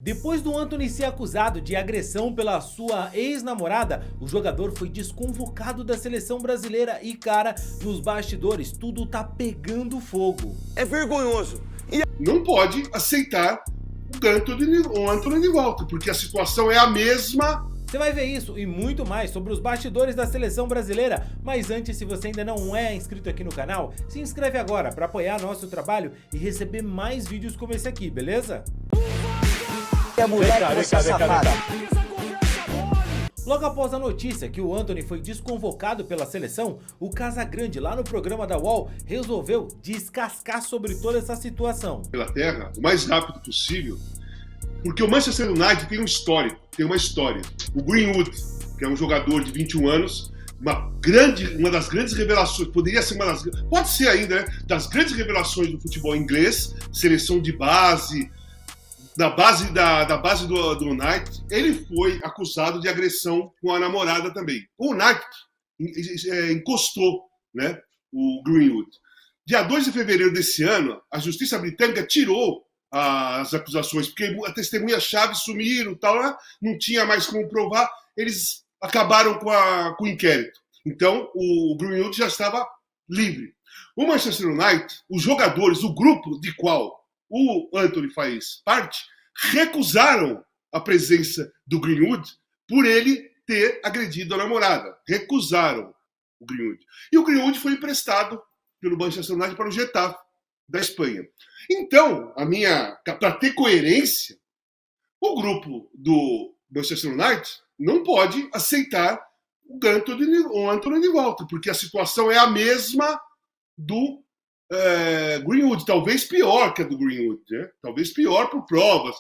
Depois do Antony ser acusado de agressão pela sua ex-namorada, o jogador foi desconvocado da seleção brasileira e, cara, nos bastidores tudo tá pegando fogo. É vergonhoso. Não pode aceitar o Antony de volta, porque a situação é a mesma. Você vai ver isso e muito mais sobre os bastidores da seleção brasileira, mas antes, se você ainda não é inscrito aqui no canal, se inscreve agora para apoiar nosso trabalho e receber mais vídeos como esse aqui, beleza? Logo após a notícia que o Antony foi desconvocado pela seleção, o Casagrande lá no programa da UOL resolveu descascar sobre toda essa situação. Pela terra, o mais rápido possível, porque o Manchester United tem uma história. O Greenwood, que é um jogador de 21 anos, uma das grandes revelações, pode ser ainda, né, das grandes revelações do futebol inglês, seleção de base, da base do United, ele foi acusado de agressão com a namorada também. O United encostou, né, o Greenwood. Dia 2 de fevereiro desse ano, a justiça britânica tirou as acusações, porque testemunhas chave sumiram, tal, né? Não tinha mais como provar, eles acabaram com o inquérito. Então, o Greenwood já estava livre. O Manchester United, os jogadores, o grupo de qual o Antony faz parte, recusaram a presença do Greenwood por ele ter agredido a namorada. Recusaram o Greenwood. E o Greenwood foi emprestado pelo Manchester United para o Getafe da Espanha. Então, para ter coerência, o grupo do Manchester United não pode aceitar o Antony de volta, porque a situação é a mesma do Greenwood, talvez pior que a do Greenwood, né? Talvez pior por provas,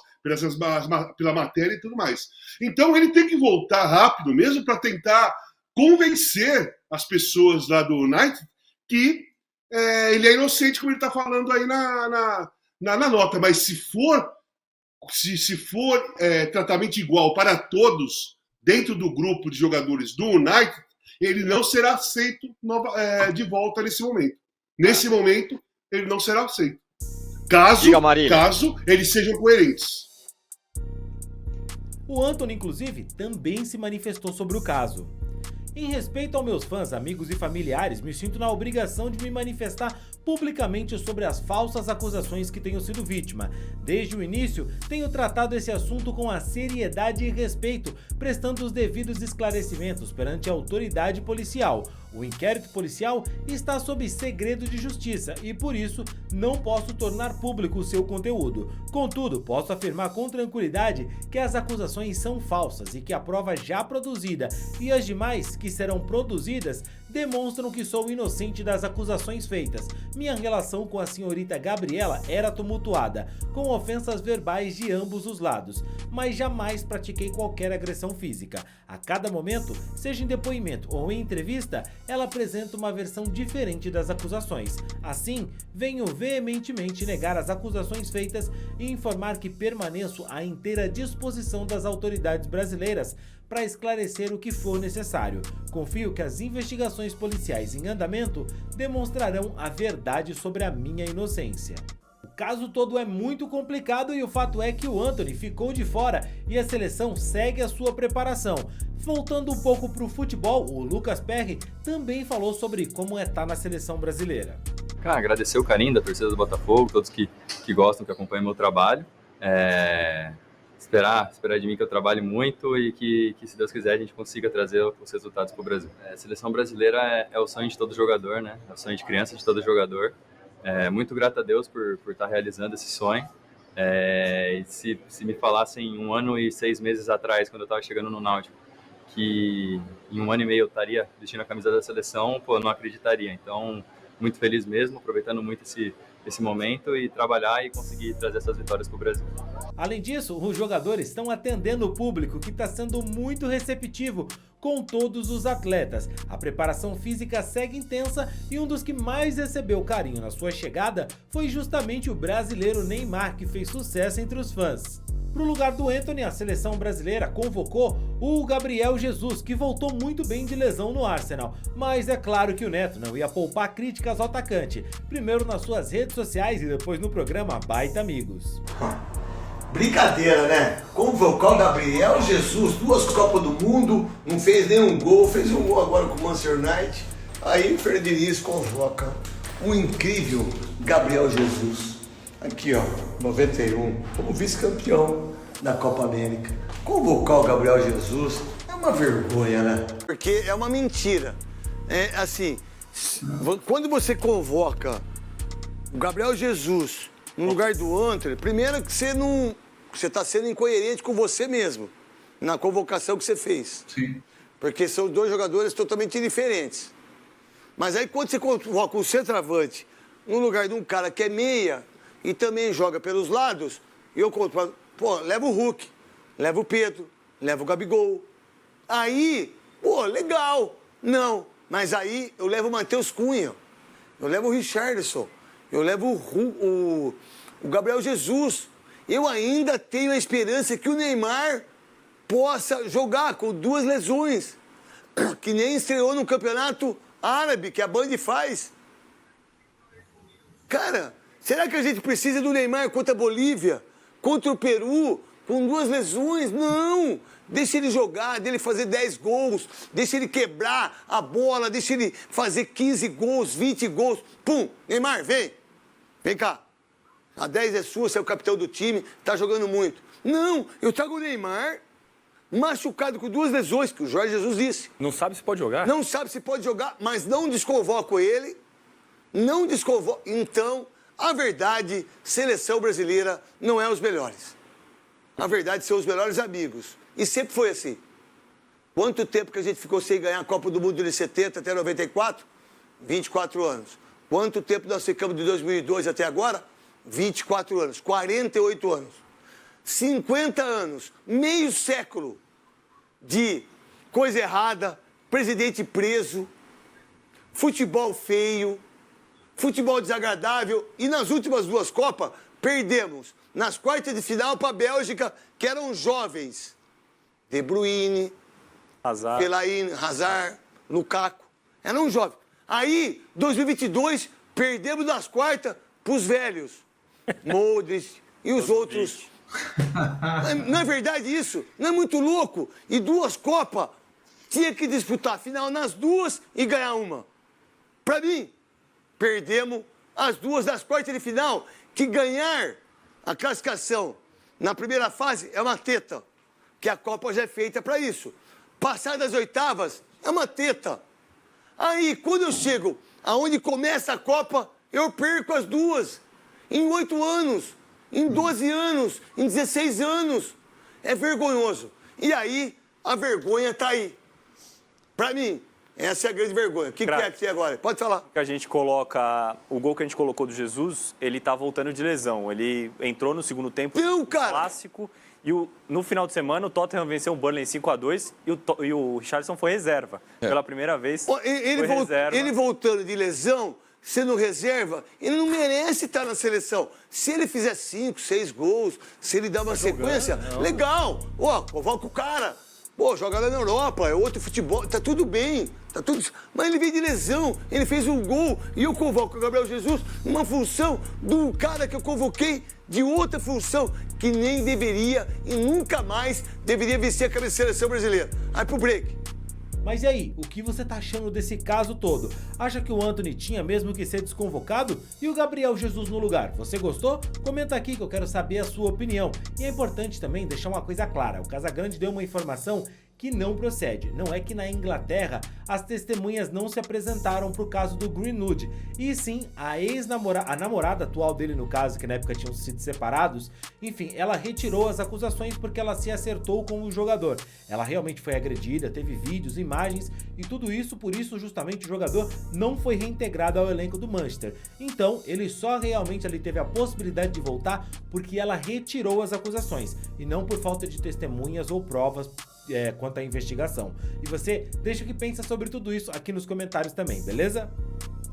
pela matéria e tudo mais. Então ele tem que voltar rápido mesmo para tentar convencer as pessoas lá do United que ele é inocente, como ele está falando aí na nota. Mas se for tratamento igual para todos dentro do grupo de jogadores do United, ele não será aceito de volta nesse momento. Nesse momento, ele não será aceito. Caso eles sejam coerentes. O Antony, inclusive, também se manifestou sobre o caso. Em respeito aos meus fãs, amigos e familiares, me sinto na obrigação de me manifestar publicamente sobre as falsas acusações que tenho sido vítima. Desde o início, tenho tratado esse assunto com a seriedade e respeito, prestando os devidos esclarecimentos perante a autoridade policial. O inquérito policial está sob segredo de justiça e, por isso, não posso tornar público o seu conteúdo. Contudo, posso afirmar com tranquilidade que as acusações são falsas e que a prova já produzida e as demais que serão produzidas demonstram que sou inocente das acusações feitas. Minha relação com a senhorita Gabriela era tumultuada, com ofensas verbais de ambos os lados, mas jamais pratiquei qualquer agressão física. A cada momento, seja em depoimento ou em entrevista, ela apresenta uma versão diferente das acusações. Assim, venho veementemente negar as acusações feitas e informar que permaneço à inteira disposição das autoridades brasileiras para esclarecer o que for necessário. Confio que as investigações policiais em andamento demonstrarão a verdade sobre a minha inocência. O caso todo é muito complicado e o fato é que o Antony ficou de fora e a seleção segue a sua preparação. Voltando um pouco para o futebol, o Lucas Perry também falou sobre como estar na seleção brasileira. Cara, agradecer o carinho da torcida do Botafogo, todos que gostam, que acompanham meu trabalho. Esperar de mim que eu trabalhe muito e que, se Deus quiser, a gente consiga trazer os resultados para o Brasil. A seleção brasileira é o sonho de todo jogador, né? É o sonho de criança de todo jogador. Muito grato a Deus por estar realizando esse sonho. E se me falassem 1 ano e 6 meses atrás, quando eu estava chegando no Náutico, que em 1 ano e meio eu estaria vestindo a camisa da seleção, eu não acreditaria. Então, muito feliz mesmo, aproveitando muito esse momento e trabalhar e conseguir trazer essas vitórias para o Brasil. Além disso, os jogadores estão atendendo o público, que está sendo muito receptivo com todos os atletas. A preparação física segue intensa e um dos que mais recebeu carinho na sua chegada foi justamente o brasileiro Neymar, que fez sucesso entre os fãs. Para o lugar do Antony, a seleção brasileira convocou o Gabriel Jesus, que voltou muito bem de lesão no Arsenal. Mas é claro que o Neto não ia poupar críticas ao atacante, primeiro nas suas redes sociais e depois no programa Baita Amigos. Brincadeira, né? Convocar o Gabriel Jesus, 2 Copas do Mundo, não fez nenhum gol, fez um gol agora com o Manchester United. Aí o Frederico convoca o incrível Gabriel Jesus. Aqui, ó, 91, como vice-campeão da Copa América. Convocar o Gabriel Jesus é uma vergonha, né? Porque é uma mentira. É assim, quando você convoca o Gabriel Jesus no lugar do Antony, primeiro que você está sendo incoerente com você mesmo na convocação que você fez. Sim. Porque são 2 jogadores totalmente diferentes. Mas aí quando você convoca o centroavante no lugar de um cara que é meia e também joga pelos lados, eu conto, pô, leva o Hulk, leva o Pedro, leva o Gabigol. Aí, pô, legal. Não, mas aí eu levo o Matheus Cunha, eu levo o Richarlison, eu levo o Gabriel Jesus. Eu ainda tenho a esperança que o Neymar possa jogar com 2 lesões, que nem estreou no campeonato árabe, que a Band faz. Cara, será que a gente precisa do Neymar contra a Bolívia, contra o Peru, com 2 lesões? Não! Deixa ele jogar, deixa ele fazer 10 gols, deixa ele quebrar a bola, deixa ele fazer 15 gols, 20 gols. Pum! Neymar, vem! Vem cá. A 10 é sua, você é o capitão do time, tá jogando muito. Não, eu trago o Neymar machucado com 2 lesões, que o Jorge Jesus disse. Não sabe se pode jogar? Não sabe se pode jogar, mas não desconvoco ele. Não desconvoco. Então, a verdade, seleção brasileira não é os melhores. A verdade são os melhores amigos. E sempre foi assim. Quanto tempo que a gente ficou sem ganhar a Copa do Mundo de 70 até 94? 24 anos. Quanto tempo nós ficamos de 2002 até agora? 24 anos. 48 anos. 50 anos. Meio século de coisa errada, presidente preso, futebol feio, futebol desagradável. E nas últimas 2 Copas, perdemos nas quartas de final para a Bélgica, que eram jovens. De Bruyne, Hazard. Fellaini, Hazard, Lukaku. Eram jovens. Aí, 2022, perdemos nas quartas para os velhos. Modric e os outros. Não é verdade isso? Não é muito louco? E 2 Copas, tinha que disputar a final nas 2 e ganhar uma. Para mim, perdemos as 2 das quartas de final, que ganhar a classificação na primeira fase é uma teta, que a Copa já é feita para isso. Passar das oitavas é uma teta. Aí, quando eu chego aonde começa a Copa, eu perco as 2. Em 8 anos, em 12 anos, em 16 anos. É vergonhoso. E aí, a vergonha tá aí. Para mim, essa é a grande vergonha. O que é que tem agora? Pode falar. Que a gente coloca... O gol que a gente colocou do Jesus, ele tá voltando de lesão. Ele entrou no segundo tempo Então, cara... clássico. E no final de semana, o Tottenham venceu o Burnley 5-2 e o Richarlison foi reserva. Pela primeira vez, ele voltando de lesão, sendo reserva, ele não merece estar na seleção. Se ele fizer 5, 6 gols, se ele dar uma sequência, legal. Ó, convoca o cara. Pô, joga lá na Europa, é outro futebol, tá tudo bem, tá tudo... Mas ele veio de lesão, ele fez um gol e eu convoco o Gabriel Jesus numa função do cara que eu convoquei de outra função que nem deveria e nunca mais deveria vestir a camisa da seleção brasileira. Aí pro break. Mas e aí, o que você tá achando desse caso todo? Acha que o Antony tinha mesmo que ser desconvocado? E o Gabriel Jesus no lugar? Você gostou? Comenta aqui que eu quero saber a sua opinião. E é importante também deixar uma coisa clara, o Casagrande deu uma informação que não procede. Não é que na Inglaterra as testemunhas não se apresentaram pro caso do Greenwood, e sim a namorada atual dele no caso, que na época tinham sido separados, enfim, ela retirou as acusações porque ela se acertou com o jogador. Ela realmente foi agredida, teve vídeos, imagens e tudo isso, por isso justamente o jogador não foi reintegrado ao elenco do Manchester. Então ele só realmente ali teve a possibilidade de voltar porque ela retirou as acusações e não por falta de testemunhas ou provas quanto à investigação. E você deixa o que pensa sobre tudo isso aqui nos comentários também, beleza?